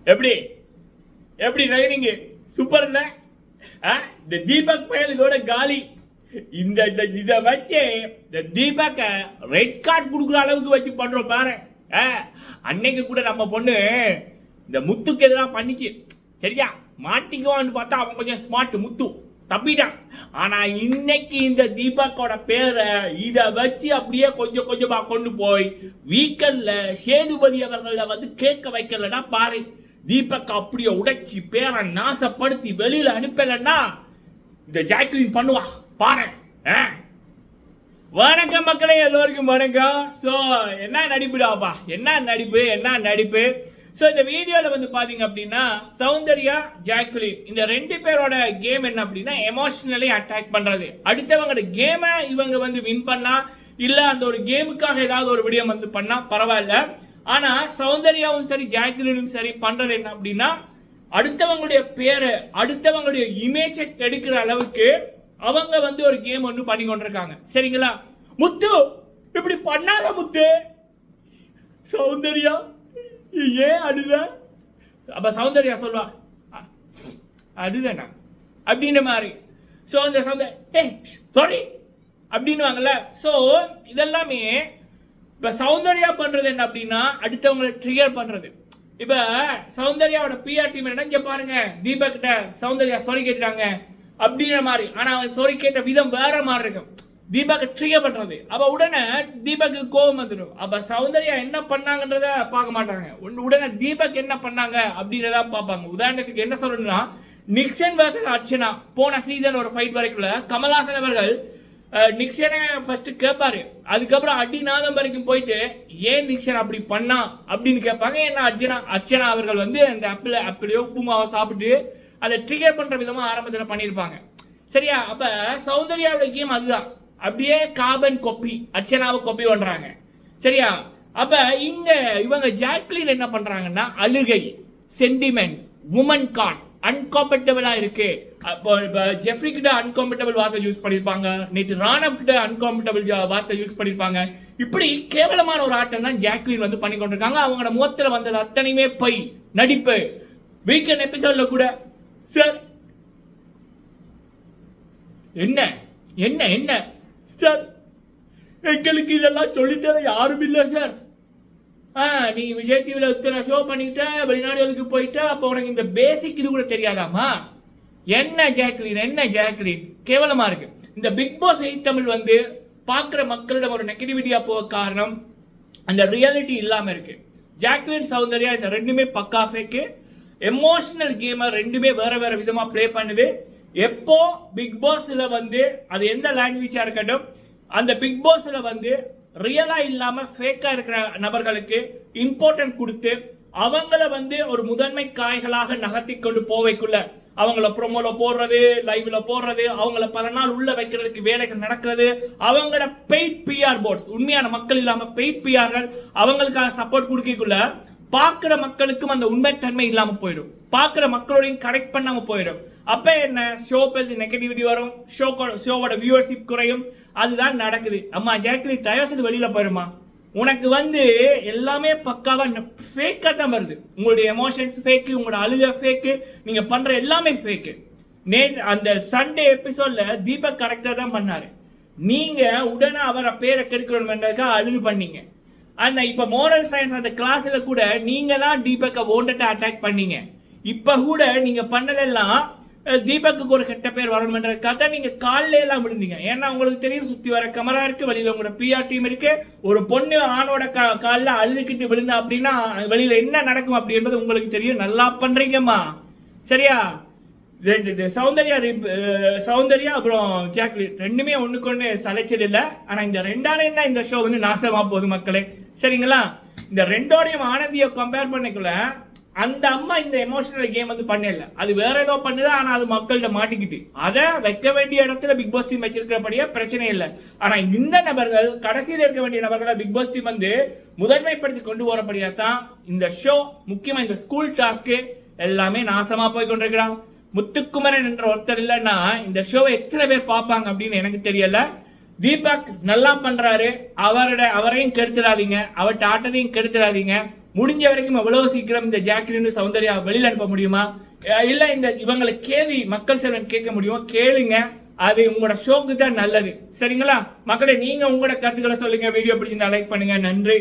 எப்படி எப்படி training super இல்ல? இந்த தீபக் பயல் இதோட காலி. இந்த இதை வச்சு இந்த தீபக்க ரெட் கார்டு கொடுக்குற அளவுக்கு வச்சு பண்றோம் பாரு. அன்னைக்கு கூட நம்ம பொண்ணு இந்த முத்துக்கு எதிராக பண்ணிச்சு. சரியா, மாட்டிக்குவான்னு பார்த்தா அவன் கொஞ்சம் ஸ்மார்ட் முத்து தப்பிட்டான். ஆனா இன்னைக்கு இந்த தீபக்கோட பேரை இதை வச்சு அப்படியே கொஞ்சம் கொஞ்சமா கொண்டு போய் வீக்கெண்ட்ல சேதுபதி அவர்களை வந்து கேட்க வைக்கலன்னா பாரு. தீபக் அப்படியே உடைச்சி பேரை நாசப்படுத்தி வெளியில அனுப்பலன்னா இந்த ஜாக்லின் பண்ணுவா பாரு. வணக்கம் மக்களே, எல்லோருக்கும் வணக்கம். ஸோ என்ன நடிப்புடாப்பா, என்ன நடிப்பு. ஸோ இந்த வீடியோவில் வந்து பார்த்தீங்க அப்படின்னா சௌந்தர்யா ஜாக்லின் இந்த ரெண்டு பேரோட கேம் என்ன அப்படின்னா எமோஷனலி அட்டாக் பண்ணுறது. அடுத்தவங்களோட கேமை இவங்க வந்து வின் பண்ணா இல்லை அந்த ஒரு கேமுக்காக ஏதாவது ஒரு விடயம் வந்து பண்ணா பரவாயில்ல. ஆனால் சௌந்தர்யாவும் சரி ஜாக்லினும் சரி பண்ணுறது என்ன அப்படின்னா அடுத்தவங்களுடைய பேரை அடுத்தவங்களுடைய இமேஜை எடுக்கிற அளவுக்கு அவங்க வந்து ஒரு கேம் ஒன்று பண்ணி கொண்டிருக்காங்க. சரிங்களா? முத்து இப்படி பண்ணாத முத்து. சௌந்தர்யா ஏன் அழுத? அப்ப சௌந்தர்யா சொல்வா அழுதனா அப்படின்ற மாதிரி. ஸோ அந்த சாரி அப்படின்னுவாங்கல்ல. ஸோ இதெல்லாமே இப்போ சௌந்தர்யா பண்றது என்ன அப்படின்னா அடுத்தவங்களை ட்ரிகர் பண்றது. இப்போ சௌந்தர்யாவோட பிஆர் டீம் என்ன, இங்க பாருங்க தீபக் கிட்ட சௌந்தர்யா சாரி கேட்டுட்டாங்க அப்படின்ற மாதிரி. ஆனால் அவன் சாரி கேட்ட விதம் வேற மாதிரி இருக்கும். தீபக் ட்ரிகர் பண்றது. அப்ப உடனே தீபக்கு கோபம் வந்துடும். அப்ப சௌந்தர்யா என்ன பண்ணாங்கன்றத பார்க்க மாட்டாங்க, உடனே தீபக் என்ன பண்ணாங்க அப்படின்றத பார்ப்பாங்க. உதாரணத்துக்கு என்ன சொல்லணும்னா நிக்சன் வர்சஸ் அர்ச்சனா போன சீசன் ஒரு ஃபைட் வரைக்குள்ள கமல்ஹாசன் அவர்கள் நிக்சனை ஃபர்ஸ்ட் கேட்பாரு. அதுக்கப்புறம் அடிநாதம் வரைக்கும் போயிட்டு ஏன் நிக்சன் அப்படி பண்ணா அப்படின்னு கேட்பாங்க. ஏன்னா அர்ச்சனா அவர்கள் வந்து அந்த அப்படியோ உப்புமாவை சாப்பிட்டு அதை ட்ரிகர் பண்ற விதமா ஆரம்பத்தில் பண்ணியிருப்பாங்க. சரியா? அப்ப சௌந்தர்யாவோட கேம் அதுதான். அப்படியே காபன் கொப்பி அர்ச்சனாவை கொப்பி பண்றாங்க. சரியா? அப்ப இங்க இவங்க ஜாக்லின் என்ன பண்றாங்கன்னா அழுகை, சென்டிமெண்ட், உமன் கார்ட் அன்காம்பேட்டபிளா இருக்கு. ஜெஃப்ரி கிட்ட அன்காம்பேட்டபிள் வார்த்தை யூஸ் பண்ணிருப்பாங்க, நேற்று ராணவ் கிட்ட அன்காம்பேட்டபிள் வார்த்தை யூஸ் பண்ணிருப்பாங்க. இப்படி கேவலமான ஒரு ஆட்டம் தான் ஜாக்லின் வந்து பண்ணி கொண்டிருக்காங்க. அவங்களோட முகத்துல வந்தது அத்தனையுமே பை நடிப்பு. வீக்கெண்ட் எபிசோட்ல கூட சார் என்ன என்ன என்ன சார் எங்களுக்கு இதெல்லாம் சொல்லித்தர யாரும் இல்லை சார். நீ விஜய் டிவில இத்தனை ஷோ பண்ணிட்ட, வெளிநாடுகளுக்கு போயிட்ட, அப்போ உனக்கு இந்த பேசிக் இது கூட தெரியாதாமா? என்ன ஜாக்லின் கேவலமா இருக்கு. இந்த பிக் பாஸ் 8 தமிழ் வந்து பார்க்குற மக்களிடம் ஒரு நெகட்டிவிட்டியா போக காரணம் அந்த ரியாலிட்டி இல்லாம இருக்கு. ஜாக்லின் சௌந்தர்யா இந்த ரெண்டுமே பக்கா ஃபேக்கு. எமோஷனல் கேமை ரெண்டுமே வேற வேற விதமா பிளே பண்ணுது. எப்போ பிக் பாஸ்ல வந்து அது எந்த லாங்குவேஜா இருக்கட்டும், அந்த பிக் பாஸ்ல வந்து ரியலா இல்லாம ஃபேக்கா இருக்கிற நபர்களுக்கு இம்பார்ட்டன்ட் கொடுத்து அவங்கள வந்து ஒரு முதன்மை காய்களாக நகர்த்தி கொண்டு போவைக்குள்ள அவங்கள ப்ரோமோல போடுறது, லைவ்ல போடுறது, அவங்கள பல நாள் உள்ள வைக்கிறதுக்கு வேலைகள் நடக்கிறது, அவங்கள பெய்ட் பிஆர் போர்ட்ஸ் உண்மையான மக்கள் இல்லாம பெய்ட் பிஆர்கள் அவங்களுக்காக சப்போர்ட் கொடுக்கக்குள்ள பார்க்குற மக்களுக்கும் அந்த உண்மைத்தன்மை இல்லாம போயிடும், பார்க்குற மக்களோடையும் கனெக்ட் பண்ணாம போயிடும். அப்ப என்ன ஷோ பத்தி நெகட்டிவிட்டி வரும், ஷோவோட வியூவர்ஷிப் குறையும். அதுதான் நடக்குது. அம்மா ஜாக்லின் தயவு செய்து வெளியில போயிருமா. உனக்கு வந்து எல்லாமே பக்காவா ஃபேக்கா தான் வருது. உங்களுடைய எமோஷன்ஸ் ஃபேக்கு, உங்களோட அழுக ஃபேக்கு, நீங்க பண்ற எல்லாமே ஃபேக்கு. அந்த சண்டே எபிசோட்ல தீபக் கரெக்டா தான் பண்ணாரு. நீங்க உடனே அவரை பேரை கெடுக்கணும்ன்றதுக்காக அழுது பண்ணீங்க. அந்த இப்ப மோரல் சயின்ஸ் அந்த கிளாஸ்ல கூட நீங்க தான் தீபக்கை ஓண்டட்ட அட்டாக் பண்ணீங்க. இப்ப கூட நீங்க பண்ணதெல்லாம் தீபக்கு ஒரு கெட்ட பேர் வரணும்ன்றதுக்காக நீங்க காலில எல்லாம் விழுந்தீங்க. ஏன்னா உங்களுக்கு தெரியும் சுத்தி வர கேமரா இருக்கு, வெளியில உங்களோட பிஆர் டீம் இருக்கு. ஒரு பொண்ணு ஆணோட காலில் அழுதுகிட்டு விழுந்தா அப்படின்னா வெளியில என்ன நடக்கும் அப்படின்றது உங்களுக்கு தெரியும். நல்லா பண்றீங்கம்மா. சரியா? சௌந்தர்யா அப்புறம் ஜாக்லின் ரெண்டுமே ஒண்ணுக்கு ஒண்ணு சலைச்சது இல்லை. ஆனா இந்த ரெண்டாலையும் தான் இந்த ஷோ வந்து நாசமா போகுது மக்களே. சரிங்களா? இந்த ரெண்டோடையும் ஆனந்தியை கம்பேர் பண்ணிக்கல அந்த அம்மா இந்த எமோஷனல் கேம் வந்து பண்ணல, அது வேற ஏதோ பண்ணுது. ஆனா அது மக்கள்கிட்ட மாட்டிக்கிட்டு அதை வைக்க வேண்டிய இடத்துல பிக் பாஸ் டீம் வச்சிருக்கிறபடியா பிரச்சனை இல்லை. ஆனா இந்த நபர்கள் கடைசியில் இருக்க வேண்டிய நபர்களை பிக் பாஸ் டீம் வந்து முதன்மைப்படுத்தி கொண்டு போறபடியா தான் இந்த ஷோ, முக்கியமா இந்த ஸ்கூல் டாஸ்க்கு எல்லாமே நாசமா போய் கொண்டிருக்கிறான். முத்துக்குமரன் என்ற ஒருத்தர் இல்லைன்னா இந்த ஷோவை எத்தனை பேர் பார்ப்பாங்க அப்படின்னு எனக்கு தெரியல. தீபக் நல்லா பண்றாரு, அவரையும் கெடுத்துடாதீங்க, அவர்கிட்ட ஆட்டத்தையும் கெடுத்துடாதீங்க. முடிஞ்ச வரைக்கும் எவ்வளவு சீக்கிரம் இந்த ஜாக்லின் சௌந்தர்யா வெளியில அனுப்ப முடியுமா, இல்ல இந்த இவங்களை கேள்வி மக்கள் செல்வன் கேட்க முடியுமா, கேளுங்க. அது உங்களோட ஷோக்கு தான் நல்லது. சரிங்களா மக்களே, நீங்க உங்களோட கருத்துக்களை சொல்லுங்க. வீடியோ பிடிச்சிருந்தா லைக் பண்ணுங்க. நன்றி.